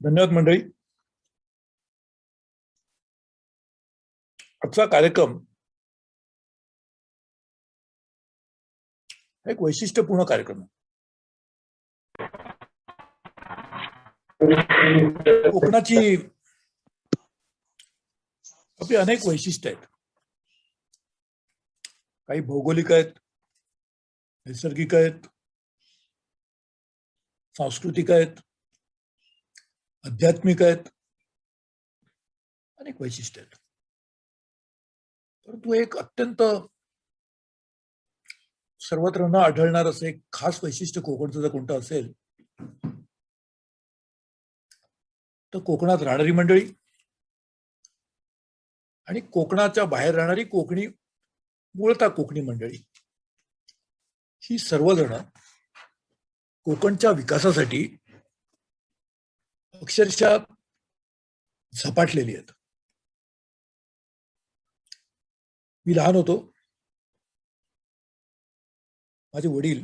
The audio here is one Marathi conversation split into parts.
धन्यवाद मंडळी. आजचा कार्यक्रम एक वैशिष्ट्यपूर्ण कार्यक्रम आहे. कोकणाची आपली अनेक वैशिष्ट्य आहेत. काही भौगोलिक आहेत, नैसर्गिक आहेत, सांस्कृतिक आहेत, आध्यात्मिक आहेत, अनेक वैशिष्ट्य आहेत. परंतु एक अत्यंत सर्वत्र न आढळणार असं एक खास वैशिष्ट्य कोकणचं जर कोणतं असेल तर कोकणात राहणारी मंडळी आणि कोकणाच्या बाहेर राहणारी कोकणी, मूळतः कोकणी मंडळी, ही सर्वजण कोकणच्या विकासासाठी अक्षरशः झपाटलेली आहेत. मी लहान होतो, माझे वडील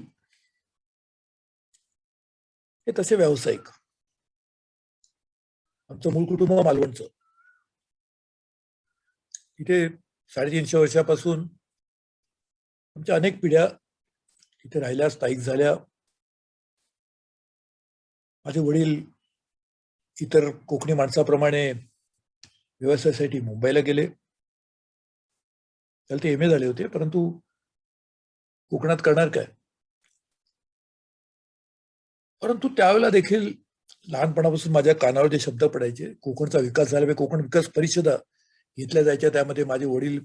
हे तसे व्यावसायिक. आमचं मूळ कुटुंब मालवणचं. इथे 350 वर्षापासून आमच्या अनेक पिढ्या इथे राहिल्या, स्थायिक झाल्या. माझे वडील इतर कोकणी माणसाप्रमाणे व्यवसायासाठी मुंबईला गेले. त्याला ते MA झाले होते, परंतु कोकणात करणार काय. परंतु त्यावेळेला देखील लहानपणापासून माझ्या कानावर जे शब्द पडायचे, कोकणचा विकास झाला पाहिजे, कोकण विकास परिषदा घेतल्या जायच्या, त्यामध्ये माझे वडील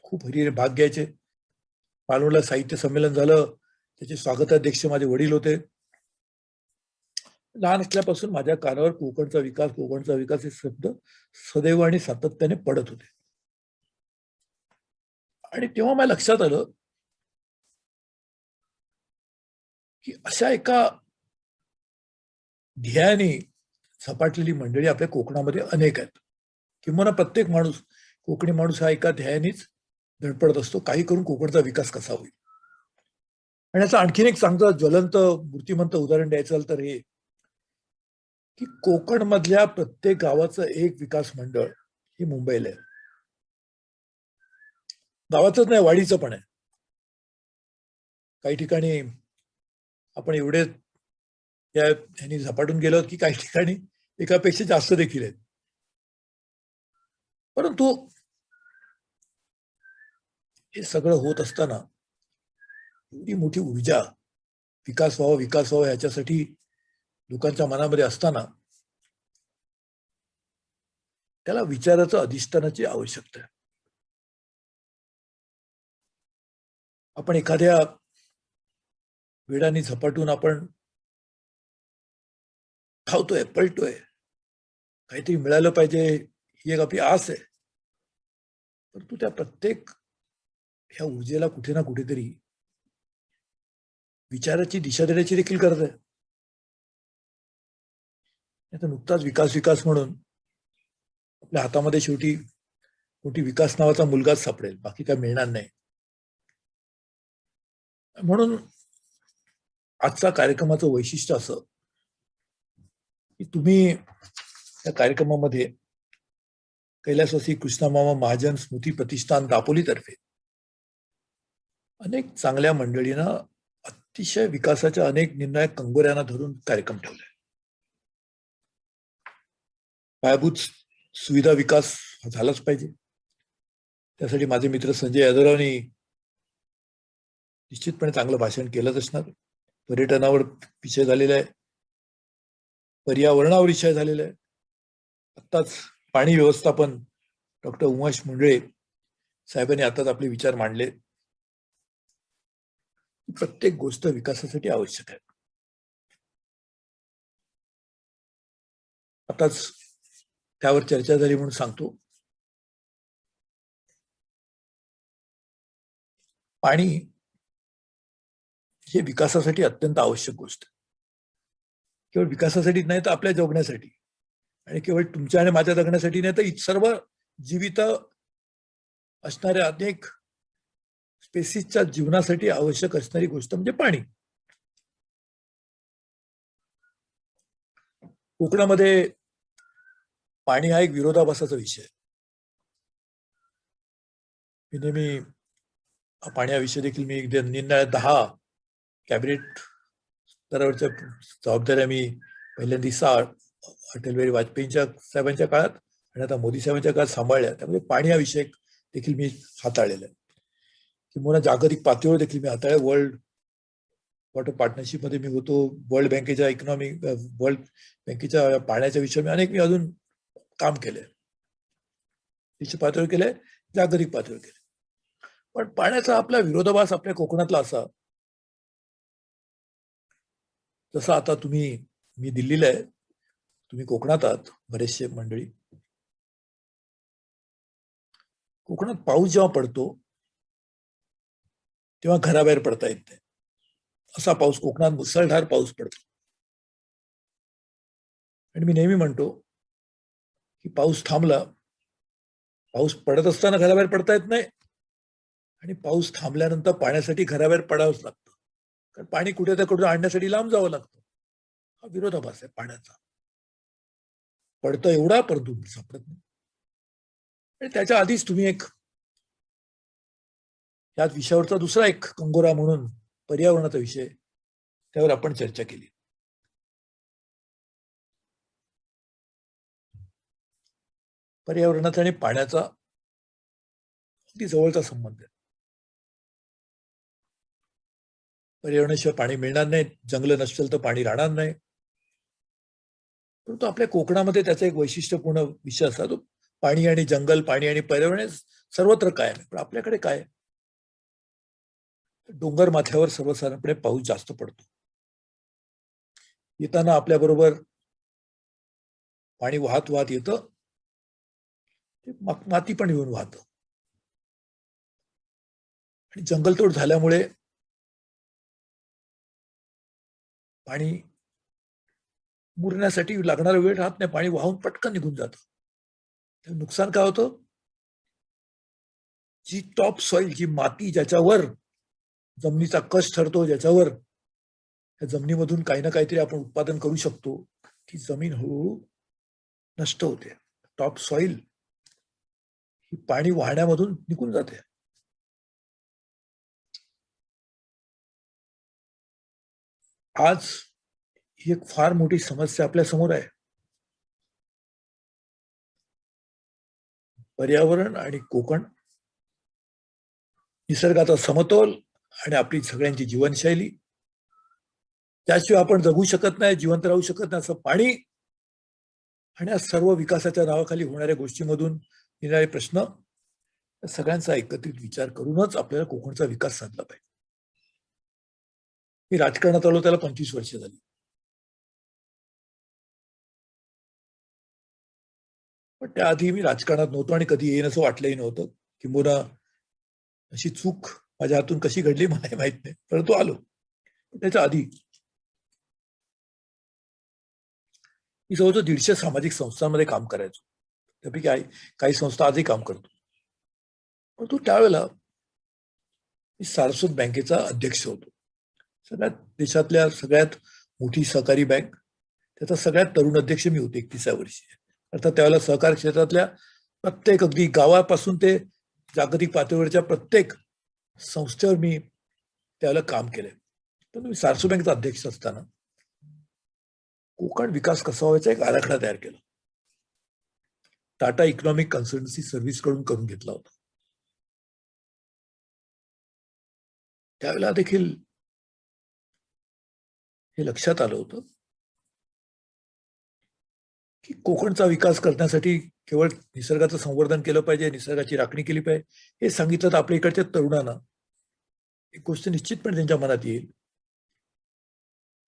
खूप हरिहरी भाग घ्यायचे. मालवणला साहित्य संमेलन झालं, त्याचे स्वागताध्यक्ष माझे वडील होते. लहान असल्यापासून माझ्या कानावर कोकणचा विकास हे शब्द सदैव आणि सातत्याने पडत होते. आणि तेव्हा मला लक्षात आलं की अशा एका ध्येयाने झपाटलेली मंडळी आपल्या कोकणामध्ये अनेक आहेत. किंवा प्रत्येक माणूस, कोकणी माणूस हा एका ध्येयानेच धडपडत असतो, काही करून कोकणचा विकास कसा होईल. आणि याचं आणखीन एक चांगलं ज्वलंत मूर्तिमंत उदाहरण द्यायचं झालं तर हे की कोकण मधल्या प्रत्येक गावाचं एक विकास मंडळ हे मुंबईला आहे. गावाचंच नाही, वाडीचं पण आहे. काही ठिकाणी आपण एवढे ह्यांनी झपाटून गेलो की काही ठिकाणी एकापेक्षा जास्त देखील आहेत. परंतु हे सगळं होत असताना एवढी मोठी ऊर्जा, विकास व्हावा ह्याच्यासाठी लोकांच्या मनामध्ये असताना त्याला विचाराचं, अधिष्ठानाची आवश्यकता आहे. आपण एखाद्या वेडाने झपाटून आपण धावतोय, पळतोय, काहीतरी मिळालं पाहिजे ही एक आपली आस आहे. परंतु त्या प्रत्येक ह्या ऊर्जेला कुठे ना कुठेतरी विचाराची दिशा देण्याची देखील गरज आहे. नाही तर नुकताच विकास म्हणून आपल्या हातामध्ये शेवटी मोठी विकास नावाचा मुलगाच सापडेल, बाकी काय मिळणार नाही. म्हणून आजचा कार्यक्रमाचं वैशिष्ट्य असं की तुम्ही या कार्यक्रमामध्ये कैलासवासी कृष्णमामा महाजन स्मृती प्रतिष्ठान दापोलीतर्फे अनेक चांगल्या मंडळींना अतिशय विकासाच्या अनेक निर्णायक कंगोऱ्यांना धरून कार्यक्रम ठेवले. पायाभूत सुविधा विकास झालाच पाहिजे. त्यासाठी माझे मित्र संजय यादवरावनी निश्चितपणे चांगलं भाषण केलंच असणार. पर्यटनावर विषय झालेला आहे, पर्यावरणावर विषय झालेला आहे. आत्ताच पाणी व्यवस्थापन डॉक्टर उमेश मुंडळे साहेबांनी आताच आपले विचार मांडले. प्रत्येक गोष्ट विकासासाठी आवश्यक आहे. आताच त्यावर चर्चा झाली म्हणून सांगतो. पाणी हे विकासासाठी अत्यंत आवश्यक गोष्ट आहे. केवळ विकासासाठी नाही तर आपल्या जगण्यासाठी, आणि केवळ तुमच्या आणि माझ्या जगण्यासाठी नाही तर सर्व जीवित असणाऱ्या अनेक स्पेसिसच्या जीवनासाठी आवश्यक असणारी गोष्ट म्हणजे पाणी. कोकणामध्ये पाणी हा एक विरोधाभासाचा विषय आहे. मी नेहमी पाण्याविषयी देखील मी निर्णय 10 कॅबिनेट स्तरावरच्या जबाबदाऱ्या मी पहिल्यांदा अटल बिहारी वाजपेयींच्या साहेबांच्या काळात आणि आता मोदी साहेबांच्या काळात सांभाळल्या. त्यामुळे पाणी हा विषय देखील मी हाताळलेला आहे. किंवा जागतिक पातळीवर देखील मी हाताळले. वर्ल्ड वॉटर पार्टनरशिप मध्ये मी होतो. वर्ल्ड बँकेच्या वर्ल्ड बँकेच्या पाण्याच्या विषयावर मी अजून काम केलंय. विश्व पातळीवर केलंय, जागतिक पातळीवर केलंय. पण पाण्याचा आपला विरोधाभास आपल्या कोकणातला असा, जसं आता मी दिल्लीला आहे, तुम्ही कोकणात आहात बरेचसे मंडळी. कोकणात पाऊस जेव्हा पडतो तेव्हा घराबाहेर पडता येत नाही. असा पाऊस कोकणात मुसळधार पाऊस पडतो. आणि मी नेहमी म्हणतो की पाऊस थांबला, पाऊस पडत असताना घराबाहेर पडता येत नाही आणि पाऊस थांबल्यानंतर पाण्यासाठी घराबाहेर पडावंच लागतं. कारण पाणी कुठे आणण्यासाठी लांब जावं लागतं. हा विरोधाभास आहे पाण्याचा. पडतं एवढा परंतु सापडत नाही. आणि त्याच्या आधीच तुम्ही या विषयावरचा दुसरा एक कंगोरा म्हणून पर्यावरणाचा विषय, त्यावर आपण चर्चा केली. पर्यावरणाचा आणि पाण्याचा अगदी जवळचा संबंध आहे. पर्यावरणाशिवाय पाणी मिळणार नाही, जंगल नसेल तर पाणी राहणार नाही. परंतु आपल्या कोकणामध्ये त्याचा एक वैशिष्ट्यपूर्ण विषय असा, तो पाणी आणि जंगल, पाणी आणि पर्यावरण सर्वत्र कायम आहे. पण आपल्याकडे काय, डोंगर माथ्यावर सर्वसाधारणपणे पाऊस जास्त पडतो. येताना आपल्याबरोबर पाणी वाहत वाहत येतं, माती पण येऊन वाहतं. आणि जंगलतोड झाल्यामुळे पाणी मुरण्यासाठी लागणारा वेळ राहत नाही, पाणी वाहून पटकन निघून जातं. नुकसान काय होतं, जी टॉप सॉइल, जी माती ज्याच्यावर जमिनीचा कस ठरतो, ज्याच्यावर त्या जमिनीमधून काही ना काहीतरी आपण उत्पादन करू शकतो, ती जमीन हळूहळू नष्ट होते. टॉप सॉइल ही पाणी वाहण्यामधून निघून जाते. आज ही एक फार मोठी समस्या आपल्या समोर आहे. पर्यावरण आणि कोकण, निसर्गाचा समतोल आणि आपली सगळ्यांची जीवनशैली, त्याशिवाय आपण जगू शकत नाही, जिवंत राहू शकत नाही, असं पाणी आणि या सर्व विकासाच्या नावाखाली होणाऱ्या गोष्टीमधून येणारे प्रश्न, सगळ्यांचा एकत्रित विचार करूनच आपल्याला कोकणचा विकास साधला पाहिजे. मी राजकारणात आलो त्याला 25 वर्ष झाली. पण त्याआधी मी राजकारणात नव्हतो आणि कधी येईन असं वाटलंही नव्हतं. किंबहुना अशी चूक माझ्या हातून कशी घडली मलाही माहित नाही, परंतु आलो. त्याच्या आधी मी जवळजवळ 150 सामाजिक संस्थांमध्ये काम करायचो. त्यापैकी काही संस्था आजही काम करतो. परंतु त्यावेळेला मी सारस्वत बँकेचा अध्यक्ष होतो. देशातल्या सगळ्यात मोठी सहकारी बँक, त्याचा सगळ्यात तरुण अध्यक्ष मी होते 31व्या वर्षी. अर्थात त्यावेळेला सहकार क्षेत्रातल्या प्रत्येक, अगदी गावापासून ते जागतिक पातळीवरच्या प्रत्येक संस्थेवर मी त्यावेळेला काम केलंय. पण मी सारस्वत बँकेचा अध्यक्ष असताना कोकण विकास कसा व्हायचा एक आराखडा तयार केला. टाटा इकॉनॉमिक कन्सल्टन्सी सर्व्हिस कडून करून घेतला होता. त्यावेळेला देखील हे लक्षात आलं होतं की कोकणचा विकास करण्यासाठी केवळ निसर्गाचं संवर्धन केलं पाहिजे, निसर्गाची राखणी केली पाहिजे, हे सांगितलं तर आपल्या इकडच्या तरुणांना एक गोष्ट निश्चितपणे त्यांच्या मनात येईल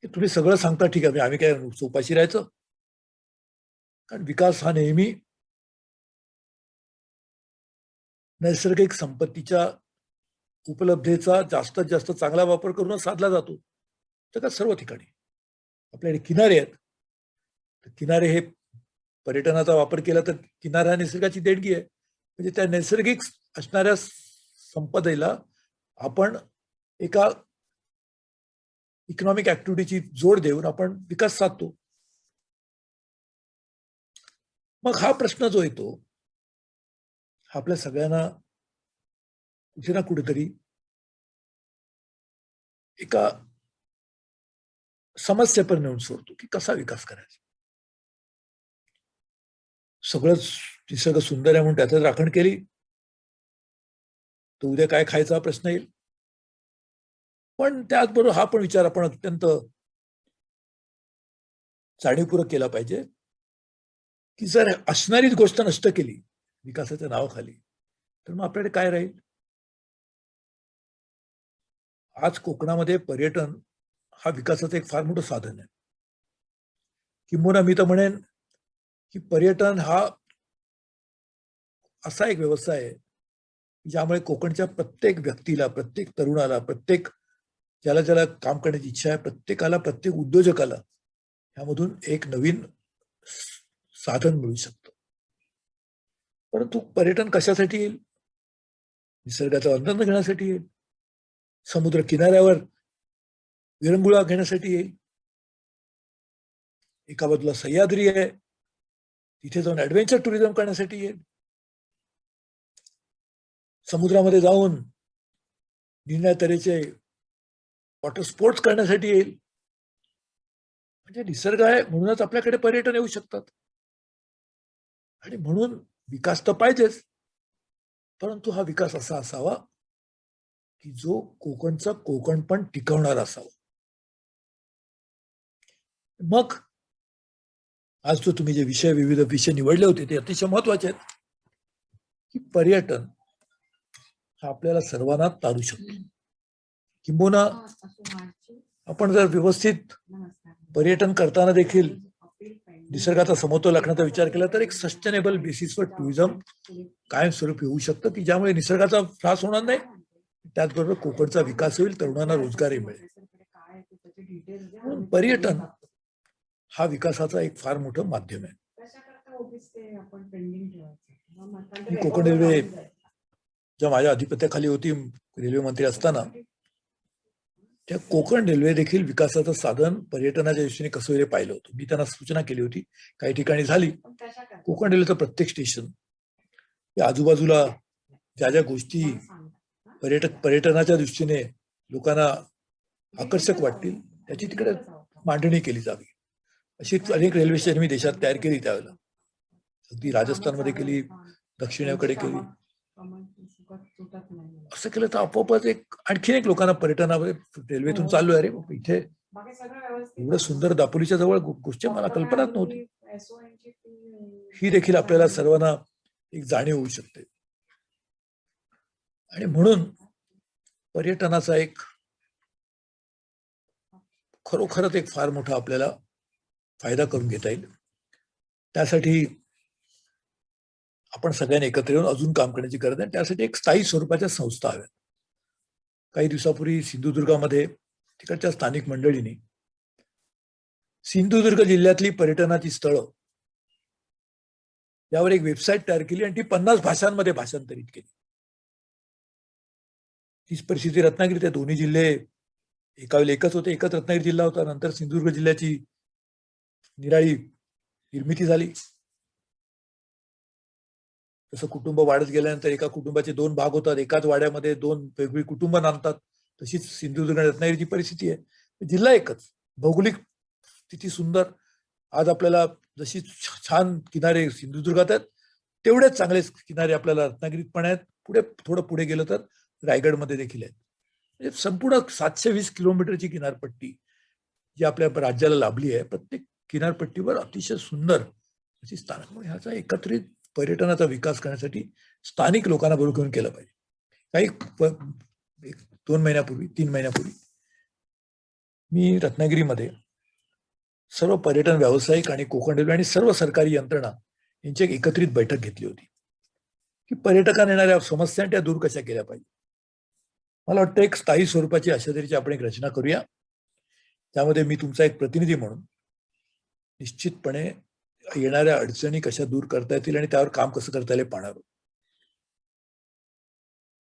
की तुम्ही सगळं सांगता, ठीक आहे, आम्ही काय उपाशी राहायचं. कारण विकास हा नेहमी नैसर्गिक संपत्तीच्या उपलब्धतेचा जास्तीत जास्त चांगला वापर करूनच साधला जातो. जगात सर्व ठिकाणी आपल्याकडे किनारे आहेत, किनारे हे पर्यटनाचा वापर केला तर किनारा निसर्गाची देणगी आहे. म्हणजे त्या नैसर्गिक असणाऱ्या संपदेला आपण एका इकॉनॉमिक ऍक्टिव्हिटीची जोड देऊन आपण विकास साधतो. मग हा प्रश्न जो येतो हा आपल्या सगळ्यांना कुठे ना कुठेतरी एका समस्येपर्यंत नेऊन सोडतो की कसा विकास करायचा. सगळंच निसर्ग सुंदर आहे म्हणून त्यातच राखण केली तर उद्या काय खायचा हा प्रश्न येईल. पण त्याचबरोबर हा पण विचार आपण अत्यंत जाणीवपूर्वक केला पाहिजे की जर असणारीच गोष्ट नष्ट केली विकासाच्या नावाखाली तर मग आपल्याकडे काय राहील. आज कोकणामध्ये पर्यटन हा विकासाचं एक फार मोठं साधन आहे. किंबहुना मी तर म्हणेन की पर्यटन हा असा एक व्यवसाय आहे ज्यामुळे कोकणच्या प्रत्येक व्यक्तीला, प्रत्येक तरुणाला, प्रत्येक ज्याला ज्याला काम करण्याची इच्छा आहे, प्रत्येकाला, प्रत्येक उद्योजकाला ह्यामधून एक नवीन साधन मिळू शकतं. परंतु पर्यटन कशासाठी येईल? निसर्गाचा आनंद घेण्यासाठी येईल, समुद्र किनाऱ्यावर विरंगुळा घेण्यासाठी येईल. एका बाजूला सह्याद्री आहे, तिथे जाऊन ऍडव्हेंचर टुरिझम करण्यासाठी येईल. समुद्रामध्ये जाऊन निरनिराळ्या तऱ्हेचे वॉटर स्पोर्ट्स करण्यासाठी येईल. म्हणजे निसर्ग आहे म्हणूनच आपल्याकडे पर्यटन येऊ शकतात. आणि म्हणून विकास तर पाहिजेच, परंतु हा विकास असा असावा की जो कोकणचा कोकण पण टिकवणारा असावा. मग आज जो तुम्ही जे विविध विषय निवडले होते ते अतिशय महत्वाचे आहेत की पर्यटन हा आपल्याला सर्वांना तारू शकतो. किंबहुना आपण जर व्यवस्थित पर्यटन करताना देखील निसर्गाचा समतोल राखण्याचा विचार केला तर एक सस्टेनेबल बेसिसवर टुरिझम कायमस्वरूपी होऊ शकतं की ज्यामुळे निसर्गाचा त्रास होणार नाही, त्याचबरोबर कोकणचा विकास होईल, तरुणांना रोजगारही मिळेल. म्हणून पर्यटन हा विकासाचा एक फार मोठं माध्यम आहे. मी कोकण रेल्वे ज्या माझ्या अधिपत्याखाली होती रेल्वे मंत्री असताना त्या कोकण रेल्वे देखील विकासाचं साधन पर्यटनाच्या दृष्टीने कसं वगैरे पाहिलं होतं. मी त्यांना सूचना केली होती, काही ठिकाणी झाली. कोकण रेल्वेचं प्रत्येक स्टेशन या आजूबाजूला ज्या ज्या गोष्टी पर्यटनाच्या दृष्टीने लोकांना आकर्षक वाटतील त्याची तिकडे मांडणी केली जावी. अशी अनेक रेल्वे स्टेशन मी देशात तयार केली त्यावेळेला. अगदी राजस्थानमध्ये केली, दक्षिणेकडे केली. असं केलं तर आपोआपच आणखीन एक लोकांना पर्यटनामध्ये रेल्वेतून चाललोय, अरे इथे एवढं सुंदर दापोलीच्या जवळ गोष्टी मला कल्पनाच नव्हती. ही देखील आपल्याला सर्वांना एक जाणीव होऊ शकते. आणि म्हणून पर्यटनाचा एक खरोखरच एक फार मोठा आपल्याला फायदा करून घेता येईल. त्यासाठी आपण सगळ्यांनी एकत्र येऊन अजून काम करण्याची गरज आहे. त्यासाठी एक स्थायी स्वरूपाच्या संस्था हव्यात. काही दिवसापूर्वी सिंधुदुर्गामध्ये तिकडच्या स्थानिक मंडळींनी सिंधुदुर्ग जिल्ह्यातली पर्यटनाची स्थळं यावर एक वेबसाईट तयार केली आणि ती 50 भाषांमध्ये भाषांतरित केली. तीच परिस्थिती रत्नागिरीत आहे. दोन्ही जिल्हे एका वेळेला एकच होते. एकच रत्नागिरी जिल्हा होता. नंतर सिंधुदुर्ग जिल्ह्याची निराळी निर्मिती झाली. तसं कुटुंब वाढत गेल्यानंतर एका कुटुंबाचे 2 भाग होतात. एकाच वाड्यामध्ये 2 वेगवेगळी कुटुंब नांदतात. तशीच सिंधुदुर्ग रत्नागिरीची परिस्थिती आहे. जिल्हा एकच, भौगोलिक स्थिती सुंदर. आज आपल्याला जशी छान किनारे सिंधुदुर्गात आहेत तेवढेच चांगले किनारे आपल्याला रत्नागिरीत पण आहेत. थोडं पुढे गेलं तर रायगडमध्ये देखील आहेत. म्हणजे संपूर्ण 720 किलोमीटरची किनारपट्टी जी आपल्या राज्याला लाभली आहे, प्रत्येक किनारपट्टीवर अतिशय सुंदर अशी स्थानक. म्हणून ह्याचा एकत्रित पर्यटनाचा विकास करण्यासाठी स्थानिक लोकांना बरोबर घेऊन केलं पाहिजे. काही 2 महिन्यापूर्वी 3 महिन्यापूर्वी मी रत्नागिरीमध्ये सर्व पर्यटन व्यावसायिक आणि कोकण रेल्वे आणि सर्व सरकारी यंत्रणा यांची एक एकत्रित बैठक घेतली होती की पर्यटकांना येणाऱ्या समस्या त्या दूर कशा केल्या पाहिजे. मला वाटतं एक स्थायी स्वरूपाची अशा तऱ्हेची आपण एक रचना करूया. त्यामध्ये मी तुमचा एक प्रतिनिधी म्हणून निश्चितपणे येणाऱ्या अडचणी कशा दूर करता येतील आणि त्यावर काम कसं करता येईल पाहणार.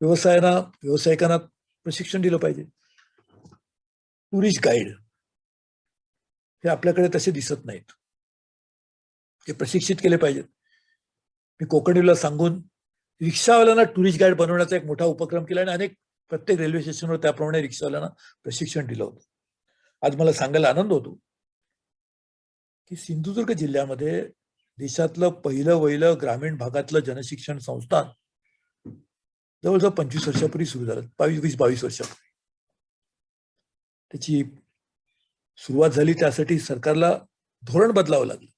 व्यावसायिकांना प्रशिक्षण दिलं पाहिजे. टुरिस्ट गाईड हे आपल्याकडे तसे दिसत नाहीत, हे प्रशिक्षित केले पाहिजेत. मी कोकणीला सांगून रिक्षावाल्यांना टुरिस्ट गाईड बनवण्याचा एक मोठा उपक्रम केला आणि प्रत्येक रेल्वे स्टेशनवर त्याप्रमाणे रिक्षावाल्यांना प्रशिक्षण दिलं होतं. आज मला सांगायला आनंद होतो की सिंधुदुर्ग जिल्ह्यामध्ये देशातलं पहिलं ग्रामीण भागातलं जनशिक्षण संस्थान जवळजवळ 25 वर्षापूर्वी सुरू झालं, 22 वर्षापूर्वी त्याची सुरुवात झाली. त्यासाठी सरकारला धोरण बदलावं लागलं.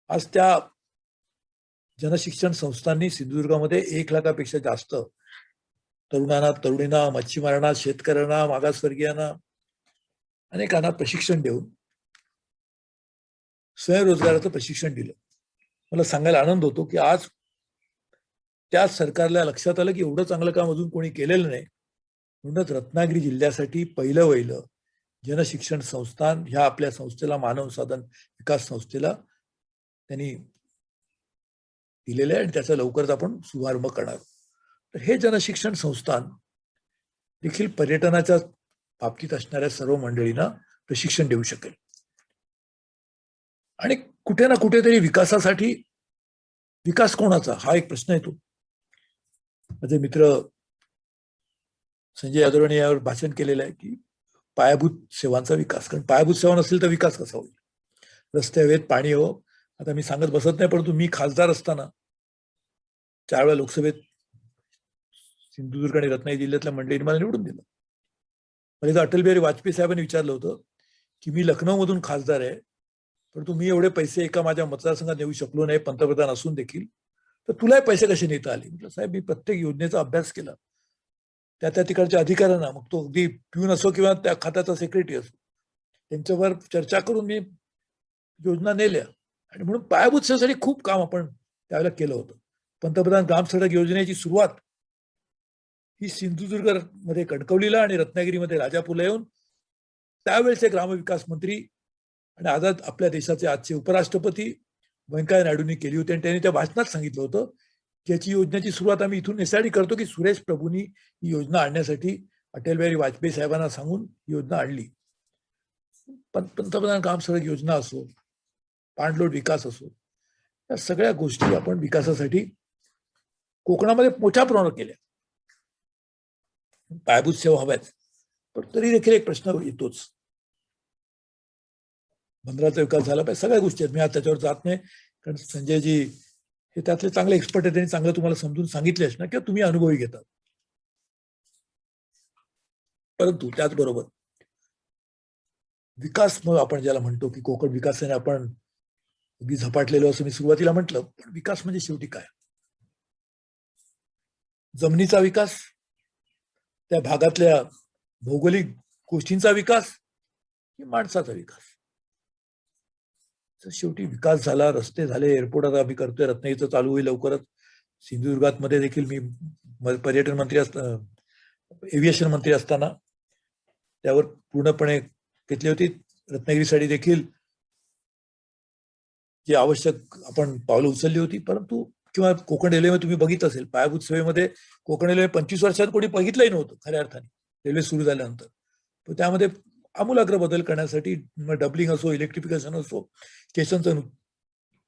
आज त्या जनशिक्षण संस्थांनी सिंधुदुर्गामध्ये 1 लाखापेक्षा जास्त तरुणांना, तरुणींना, मच्छीमारांना, शेतकऱ्यांना, मागासवर्गीयांना अनेकांना प्रशिक्षण देऊन स्वयंरोजगाराचं प्रशिक्षण दिलं. मला सांगायला आनंद होतो की आज त्या सरकारला लक्षात आलं की एवढं चांगलं काम अजून कोणी केलेलं नाही, म्हणूनच रत्नागिरी जिल्ह्यासाठी पहिलं जनशिक्षण संस्थान ह्या आपल्या संस्थेला, मानव साधन विकास संस्थेला त्यांनी दिलेलं आहे आणि त्याचा लवकरच आपण शुभारंभ करणार. तर हे जनशिक्षण संस्थान देखील पर्यटनाच्या बाबतीत असणाऱ्या सर्व मंडळींना प्रशिक्षण देऊ शकेल आणि कुठे ना कुठेतरी विकासासाठी, विकास कोणाचा हा एक प्रश्न येतो. माझे मित्र संजय यादव यांनी यावर भाषण केलेलं आहे की पायाभूत सेवांचा विकास, कारण पायाभूत सेवा नसेल तर विकास कसा होईल? रस्ते हवेत, पाणी हवं. आता मी सांगत बसत नाही, परंतु मी खासदार असताना 4 वेळा लोकसभेत सिंधुदुर्ग आणि रत्नागिरी जिल्ह्यातल्या मंडळींनी मला निवडून दिलं. मला अटल बिहारी वाजपेयी साहेबांनी विचारलं होतं की मी लखनौमधून खासदार आहे, परंतु मी एवढे पैसे एका माझ्या मतदारसंघात नेऊ शकलो नाही पंतप्रधान असून देखील, तर तुलाही पैसे कसे नेता आले? म्हटलं साहेब, मी प्रत्येक योजनेचा अभ्यास केला, त्या तिकडच्या अधिकाऱ्यांना, मग तो अगदी प्यून असो किंवा त्या खात्याचा सेक्रेटरी असो, त्यांच्यावर चर्चा करून मी योजना नेल्या आणि म्हणून पायाभूत सेवेसाठी खूप काम आपण त्यावेळेला केलं होतं. पंतप्रधान ग्राम सडक योजनेची सुरुवात ही सिंधुदुर्ग मध्ये कणकवलीला आणि रत्नागिरीमध्ये राजापूरला येऊन त्यावेळेचे ग्रामविकास मंत्री आणि आज आपल्या देशाचे आजचे उपराष्ट्रपती व्यंकय्या नायडूंनी केली होती आणि त्यांनी त्या भाषणात सांगितलं होतं की याची योजनेची सुरुवात आम्ही इथून यासाठी करतो की सुरेश प्रभूंनी ही योजना आणण्यासाठी अटल बिहारी वाजपेयी साहेबांना सांगून ही योजना आणली. पंतप्रधान ग्राम सडक योजना असो, पाणलोट विकास असो, या सगळ्या गोष्टी आपण विकासासाठी कोकणामध्ये मोठ्या प्रमाणावर केल्या. पायाभूत सेवा हव्याच, पण तरी देखील एक प्रश्न येतोच, बंदराचा विकास झाला पाहिजे. सगळ्या गोष्टी आहेत, मी आज त्याच्यावर जात नाही, कारण संजयजी हे त्यातले चांगले एक्सपर्ट आहेत, त्यांनी चांगलं तुम्हाला समजून सांगितलेच ना किंवा तुम्ही अनुभवी घेतात. परंतु त्याचबरोबर विकास, मग आपण ज्याला म्हणतो की कोकण विकासाने आपण अगदी झपाटलेलो असं मी सुरुवातीला म्हटलं, पण विकास म्हणजे शेवटी काय? जमिनीचा विकास, त्या भागातल्या भौगोलिक गोष्टींचा विकास की माणसाचा विकास? तर शेवटी विकास झाला, रस्ते झाले, एअरपोर्ट आता आम्ही करतोय, रत्नागिरीचं चालू होईल लवकरच. सिंधुदुर्गात मध्ये देखील मी पर्यटन मंत्री एव्हिएशन मंत्री असताना त्यावर पूर्णपणे घेतली होती. रत्नागिरीसाठी देखील जी आवश्यक आपण पावलं उचलली होती. परंतु किंवा कोकण रेल्वेमध्ये तुम्ही बघितलं असेल, पायाभूत सेवेमध्ये कोकण रेल्वे 25 वर्षात कोणी बघितलंही नव्हतं खऱ्या अर्थाने रेल्वे सुरू झाल्यानंतर. तर त्यामध्ये आमूलाग्र बदल करण्यासाठी डबलिंग असो, इलेक्ट्रिफिकेशन असो, स्टेशनचं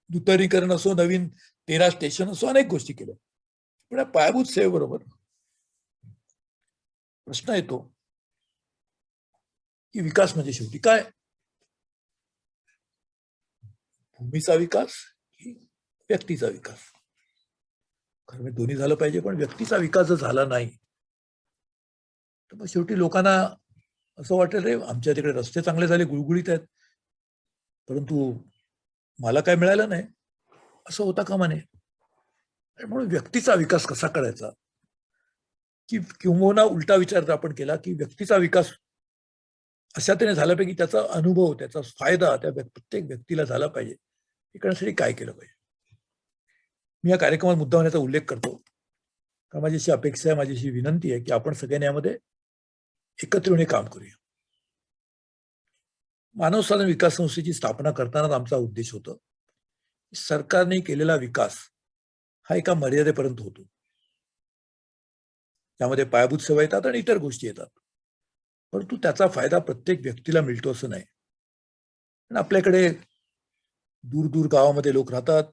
नूतनीकरण असो, नवीन 13 स्टेशन असो, अनेक गोष्टी केल्या. पण पायाभूत सेवेबरोबर प्रश्न येतो की विकास म्हणजे शेवटी काय? भूमीचा विकास की व्यक्तीचा विकास? खरं म्हणजे दोन्ही झालं पाहिजे, पण व्यक्तीचा विकास जर झाला नाही तर मग शेवटी लोकांना असं वाटेल, रे आमच्या तिकडे रस्ते चांगले झाले, गुळगुळीत आहेत, परंतु मला काय मिळालं नाही, असं होता कामा नये. म्हणून व्यक्तीचा विकास कसा करायचा, की किंवा उलटा विचार जर आपण केला की व्यक्तीचा विकास अशा तऱ्हेने झाला पाहिजे की त्याचा अनुभव, त्याचा फायदा त्या प्रत्येक व्यक्तीला झाला पाहिजे, हे करण्यासाठी काय केलं पाहिजे? मी या कार्यक्रमात मुद्दा होण्याचा उल्लेख करतो, कारण माझी अशी अपेक्षा आहे, माझी अशी विनंती आहे की आपण सगळ्यांनी यामध्ये एकत्र येऊन काम करूया. मानव साधन विकास संस्थेची स्थापना करतानाच आमचा उद्देश होता सरकारने केलेला विकास हा एका मर्यादेपर्यंत होतो. त्यामध्ये पायाभूत सेवा येतात आणि इतर गोष्टी येतात, परंतु त्याचा फायदा प्रत्येक व्यक्तीला मिळतो असं नाही. आपल्याकडे दूर दूर गावामध्ये लोक राहतात,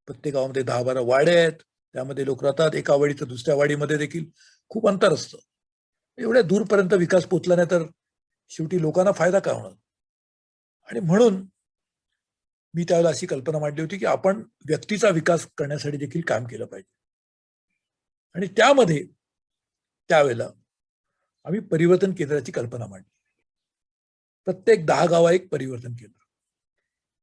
प्रत्येक गावामध्ये 10-12 वाड्या आहेत, त्यामध्ये लोक राहतात. एका वाडीचं दुसऱ्या वाडीमध्ये देखील खूप अंतर असतं. एवढ्या दूरपर्यंत विकास पोचला नाही तर शेवटी लोकांना फायदा काय होणार? आणि म्हणून मी त्यावेळेला अशी कल्पना मांडली होती की आपण व्यक्तीचा विकास करण्यासाठी देखील काम केलं पाहिजे. आणि त्यामध्ये त्यावेळेला आम्ही परिवर्तन केंद्राची कल्पना मांडली. प्रत्येक 10 गावा एक परिवर्तन केंद्र,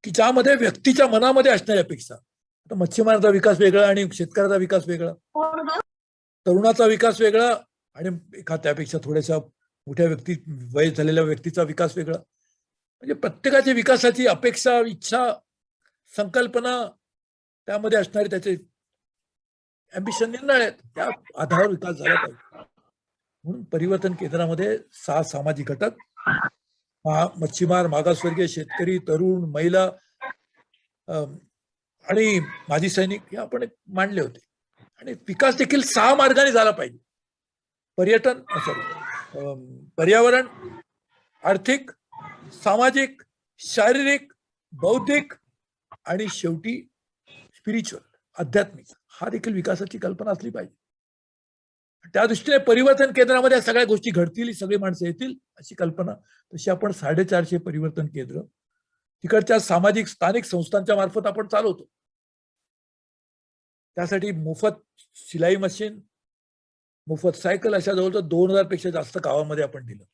की ज्यामध्ये व्यक्तीच्या मनामध्ये असणारी अपेक्षा. आता मच्छीमाराचा विकास वेगळा आणि शेतकऱ्याचा विकास वेगळा, तरुणाचा विकास वेगळा आणि एका त्यापेक्षा थोड्याशा मोठ्या व्यक्ती, वय झालेल्या व्यक्तीचा विकास वेगळा. म्हणजे प्रत्येकाची विकासाची अपेक्षा, इच्छा, संकल्पना, त्यामध्ये असणारे त्याचे अँबिशन निराळे आहेत. त्या आधारावर विकास झाला पाहिजे. म्हणून परिवर्तन केंद्रामध्ये 6 सामाजिक घटक, मच्छीमार, मागासवर्गीय, शेतकरी, तरुण, महिला आणि माजी सैनिक हे आपण मांडले होते. आणि विकास देखील 6 मार्गाने झाला पाहिजे. पर्यटन, पर्यावरण, आर्थिक, सामाजिक, शारीरिक, बौद्धिक आणि शेवटी स्पिरिच्युअल, आध्यात्मिक. हा देखील विकासाची कल्पना असली पाहिजे. त्या दृष्टीने परिवर्तन केंद्रामध्ये सगळ्या गोष्टी घडतील, सगळी माणसं येतील अशी कल्पना. तशी आपण 450 परिवर्तन केंद्र तिकडच्या सामाजिक स्थानिक संस्थांच्या मार्फत आपण चालवतो. त्यासाठी मोफत शिलाई मशीन, मोफत सायकल अशा जवळजवळ 2000 पेक्षा जास्त गावामध्ये आपण दिलं.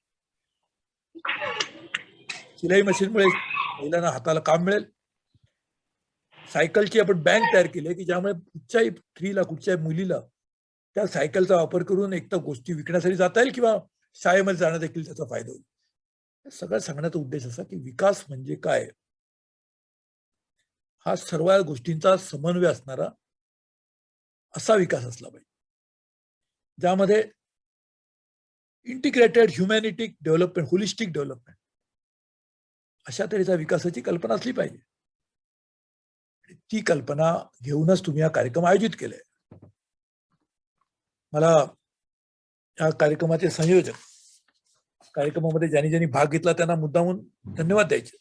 शिलाई मशीनमुळे महिलांना हाताला काम मिळेल. सायकलची आपण बँक तयार केली की ज्यामुळे कुठच्याही स्त्रीला, कुठच्याही मुलीला त्या सायकलचा वापर करून एक तर गोष्टी विकण्यासाठी जाता येईल किंवा शाळेमध्ये जाणं देखील त्याचा फायदा होईल. सगळं सांगण्याचा उद्देश असा की विकास म्हणजे काय, हा सर्व गोष्टींचा समन्वय असणारा असा विकास असला पाहिजे, ज्यामध्ये इंटिग्रेटेड ह्युमॅनिटिक डेव्हलपमेंट, होलिस्टिक डेव्हलपमेंट अशा तऱ्हेच्या विकासाची कल्पना असली पाहिजे. ती कल्पना घेऊनच तुम्ही हा कार्यक्रम आयोजित केलाय. मला या कार्यक्रमाचे संयोजक, कार्यक्रमामध्ये ज्यांनी ज्यांनी भाग घेतला त्यांना मुद्दामून धन्यवाद द्यायचे.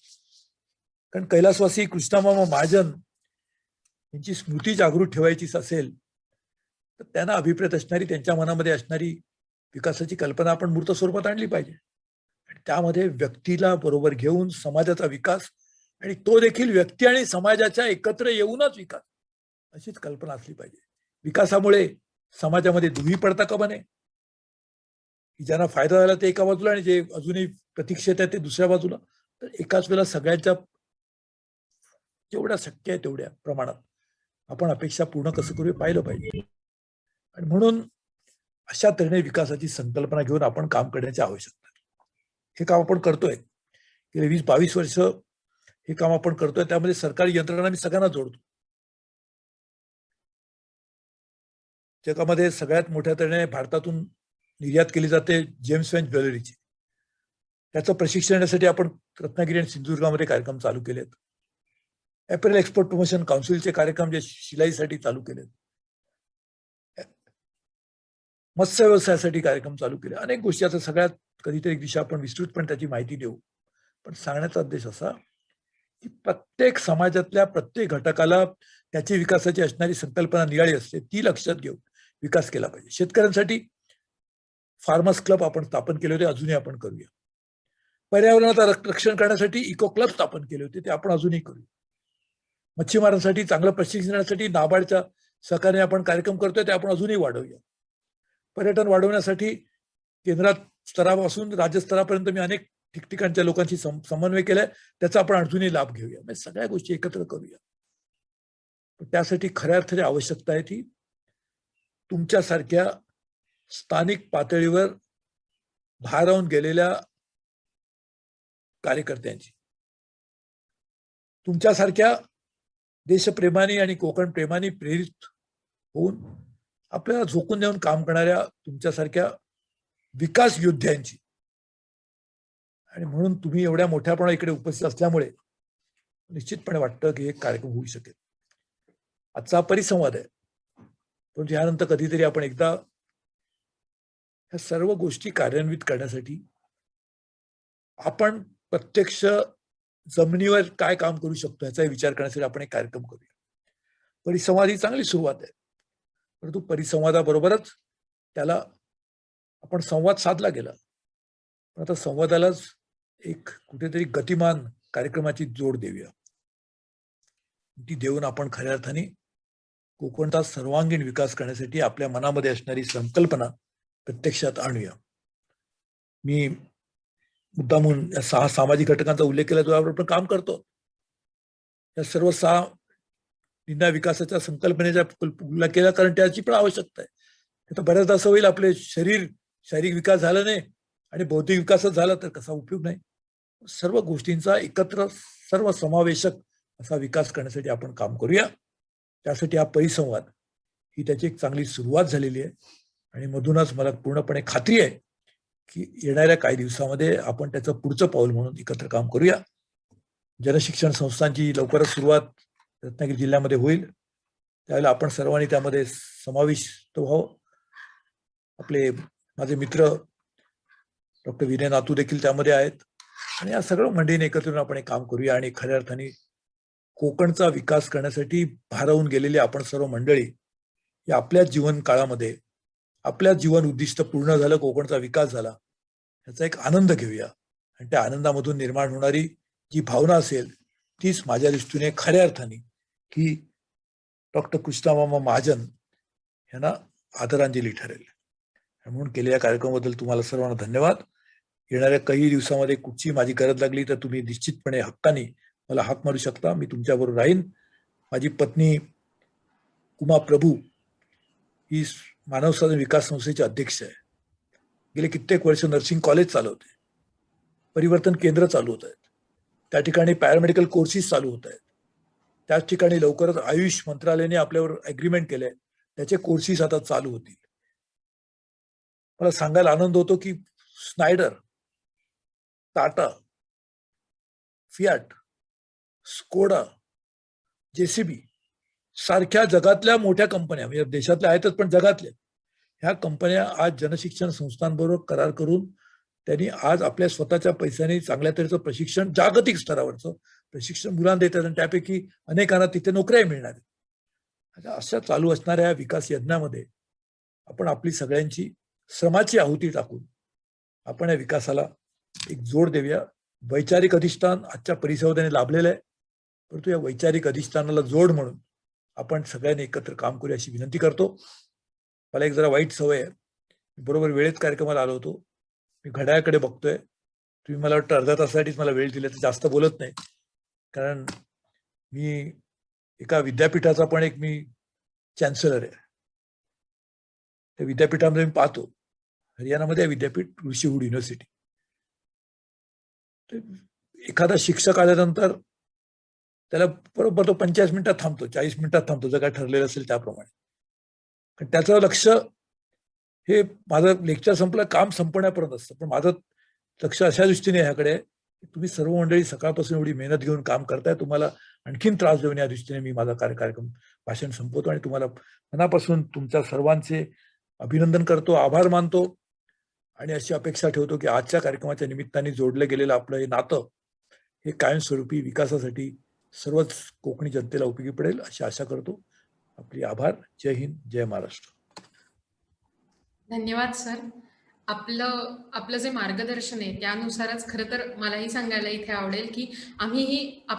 कारण कैलासवासी कृष्णामामा महाजन यांची स्मृती जागृत ठेवायचीच असेल तर त्यांना अभिप्रेत असणारी, त्यांच्या मनामध्ये असणारी विकासाची कल्पना आपण मूर्त स्वरूपात आणली पाहिजे. आणि त्यामध्ये व्यक्तीला बरोबर घेऊन समाजाचा विकास, आणि तो देखील व्यक्ती आणि समाजाच्या एकत्र येऊनच विकास, अशीच कल्पना असली पाहिजे. विकासामुळे समाजामध्ये दुही पडता कामा नये, की ज्यांना फायदा झाला ते एका बाजूला आणि जे अजूनही प्रतीक्षेत आहे ते दुसऱ्या बाजूला. तर एकाच वेळेला सगळ्यांच्या जेवढ्या शक्य आहे तेवढ्या प्रमाणात आपण अपेक्षा पूर्ण कसं करू पाहिलं पाहिजे. आणि म्हणून अशा तऱ्हेने विकासाची संकल्पना घेऊन आपण काम करण्याची आवश्यकता आहे. हे काम आपण करतोय गेले 20-22 वर्ष, हे काम आपण करतोय. त्यामध्ये सरकारी यंत्रणा मी सगळ्यांना जोडतो. जगामध्ये सगळ्यात मोठ्या तऱ्हेने भारतातून निर्यात केली जाते जेम्स वेन ज्वेलरीची. त्याचं प्रशिक्षण देण्यासाठी आपण रत्नागिरी आणि सिंधुदुर्गामध्ये कार्यक्रम चालू केलेत. अपेरल एक्सपोर्ट प्रमोशन काउन्सिलचे कार्यक्रम जे शिलाईसाठी चालू केलेत. मत्स्य व्यवसायासाठी कार्यक्रम चालू केले. अनेक गोष्टी, आता सगळ्यात कधीतरी एक दिवशी आपण विस्तृतपणे त्याची माहिती देऊ. पण सांगण्याचा उद्देश असा की प्रत्येक समाजातल्या प्रत्येक घटकाला त्याची विकासाची असणारी संकल्पना निराळी असते, ती लक्षात घेऊन विकास केला पाहिजे. शेतकऱ्यांसाठी फार्मर्स क्लब आपण स्थापन केले होते, अजूनही आपण करूया. पर्यावरणाचं रक्षण करण्यासाठी इको क्लब स्थापन केले होते, ते आपण अजूनही करूया. मच्छीमारांसाठी चांगलं प्रशिक्षण देण्यासाठी नाबार्डच्या सहकार्याने आपण कार्यक्रम करतोय, ते आपण अजूनही वाढवूया. पर्यटन वाढवण्यासाठी केंद्रात स्तरापासून राज्य स्तरापर्यंत मी अनेक ठिकठिकाणच्या लोकांशी समन्वय केलाय, त्याचा आपण अजूनही लाभ घेऊया. म्हणजे सगळ्या गोष्टी एकत्र करूया. त्यासाठी खऱ्या अर्थाने आवश्यकता आहे ती तुमच्यासारख्या स्थानिक पातळीवर भारावून गेलेल्या कार्यकर्त्यांची, तुमच्यासारख्या देशप्रेमाने आणि कोकण प्रेमाने प्रेरित होऊन आपल्याला झोकून देऊन काम करणाऱ्या तुमच्यासारख्या विकास योद्ध्यांची. आणि म्हणून तुम्ही एवढ्या मोठ्या प्रमाणात इकडे उपस्थित असल्यामुळे निश्चितपणे वाटतं की एक कार्यक्रम होऊ शकेल. आजचा परिसंवाद आहे, पण यानंतर कधीतरी आपण एकदा ह्या सर्व गोष्टी कार्यान्वित करण्यासाठी आपण प्रत्यक्ष जमिनीवर काय काम करू शकतो याचा विचार करण्यासाठी आपण एक कार्यक्रम करूया. परिसंवाद ही चांगली सुरुवात आहे, परंतु परिसंवादाबरोबरच त्याला आपण संवाद साधला गेला, पण आता संवादालाच एक कुठेतरी गतिमान कार्यक्रमाची जोड देऊया. ती देऊन आपण खऱ्या अर्थाने कोकणचा सर्वांगीण विकास करण्यासाठी आपल्या मनामध्ये असणारी संकल्पना प्रत्यक्षात आणूया. मी मुद्दामून या 6 सामाजिक घटकांचा उल्लेख केला, ज्यावर आपण काम करतो. या सर्व 6 निंदा विकासाच्या संकल्पनेचा उल्लेख केला, कारण त्याची पण आवश्यकता आहे. आता बऱ्याचदा असं होईल, आपले शारीरिक विकास झाला नाही आणि बौद्धिक विकासच झाला तर कसा उपयोग नाही. सर्व गोष्टींचा एकत्र सर्व समावेशक असा विकास करण्यासाठी आपण काम करूया. त्यासाठी हा परिसंवाद ही त्याची एक चांगली सुरुवात झालेली आहे आणि मधूनच मला पूर्णपणे खात्री आहे की येणाऱ्या काही दिवसामध्ये आपण त्याचं पुढचं पाऊल म्हणून एकत्र काम करूया. जनशिक्षण संस्थांची लवकरच सुरुवात रत्नागिरी जिल्ह्यामध्ये होईल. त्यावेळेला आपण सर्वांनी त्यामध्ये समाविष्ट व्हावं. आपले माझे मित्र डॉक्टर विनय नातू देखील त्यामध्ये आहेत आणि या सगळं मंडळीने एकत्र येऊन आपण एक काम करूया आणि खऱ्या अर्थाने कोकणचा विकास करण्यासाठी भारावून गेलेली आपण सर्व मंडळी या आपल्या जीवन काळामध्ये आपल्या जीवन उद्दिष्ट पूर्ण झालं, कोकणचा विकास झाला, याचा एक आनंद घेऊया आणि त्या आनंदामधून निर्माण होणारी जी भावना असेल तीच माझ्या दृष्टीने खऱ्या अर्थाने की डॉक्टर कृष्णामामा महाजन यांना आदरांजली ठरेल. म्हणून केलेल्या कार्यक्रमाबद्दल तुम्हाला सर्वांना धन्यवाद. येणाऱ्या काही दिवसामध्ये कुठची माझी गरज लागली तर तुम्ही निश्चितपणे हक्काने मला हाक मारू शकता. मी तुमच्याबरोबर राहीन. माझी पत्नी उमा प्रभू ही मानव संसाधन विकास संस्थेचे अध्यक्ष आहे. गेले कित्येक वर्ष नर्सिंग कॉलेज चालवते, परिवर्तन केंद्र चालू होत आहेत, त्या ठिकाणी पॅरामेडिकल कोर्सेस चालू होत आहेत. त्याच ठिकाणी लवकरच आयुष मंत्रालयाने आपल्यावर अग्रीमेंट केलंय, त्याचे कोर्सेस आता चालू होतील. मला सांगायला आनंद होतो की Schneider, Tata, Fiat, Skoda, JCB सारख्या जगातल्या मोठ्या कंपन्या, म्हणजे देशातल्या आहेतच पण जगातल्या ह्या कंपन्या आज जनशिक्षण संस्थांबरोबर करार करून त्यांनी आज आपल्या स्वतःच्या पैशाने चांगल्या तऱ्हेचं प्रशिक्षण, जागतिक स्तरावरचं प्रशिक्षण मुलांना देतात आणि त्यापैकी अनेकांना तिथे नोकऱ्या मिळणार आहेत. अशा चालू असणाऱ्या विकास यज्ञामध्ये आपण आपली सगळ्यांची श्रमाची आहुती टाकून आपण या विकासाला एक जोड देऊया. वैचारिक अधिष्ठान आजच्या परिसंवादाने लाभलेलं आहे, परंतु या वैचारिक अधिष्ठानाला जोड म्हणून आपण सगळ्यांनी एकत्र काम करूया अशी विनंती करतो. मला एक जरा वाईट सवय आहे, बरोबर वेळेत कार्यक्रमाला आलो होतो. मी घड्याळाकडे बघतोय, तुम्ही मला वाटतं अर्ध्या तासासाठीच मला वेळ दिला, तर जास्त बोलत नाही, कारण मी एका विद्यापीठाचा पण मी चॅन्सलर आहे. त्या विद्यापीठामध्ये मी पाहतो, हरियाणामध्ये आहे विद्यापीठ, ऋषीवूड युनिव्हर्सिटी. एखादा शिक्षक आल्यानंतर त्याला बरोबर तो 45 मिनिटात थांबतो, 40 मिनिटात थांबतो, जर काय ठरलेलं असेल त्याप्रमाणे. कारण त्याचं लक्ष हे माझं लेक्चर संपलं, काम संपण्यापर्यंत असतं, पण माझं लक्ष अशा दृष्टीने ह्याकडे, तुम्ही सर्व मंडळी सकाळपासून एवढी मेहनत घेऊन काम करताय, तुम्हाला आणखीन त्रास देऊन या दृष्टीने मी माझा कार्यक्रम भाषण संपवतो आणि तुम्हाला मनापासून तुमच्या सर्वांचे अभिनंदन करतो, आभार मानतो आणि अशी अपेक्षा ठेवतो की आजच्या कार्यक्रमाच्या निमित्ताने जोडलं गेलेलं आपलं हे नातं हे कायमस्वरूपी विकासासाठी सर्वच कोकणी जनतेला उपयोगी पडेल अशी आशा करतो. आपले आभार. जय हिंद, जय महाराष्ट्र. धन्यवाद सर. आपलं जे मार्गदर्शन आहे त्यानुसारच खरं तर मलाही सांगायला इथे आवडेल की आम्हीही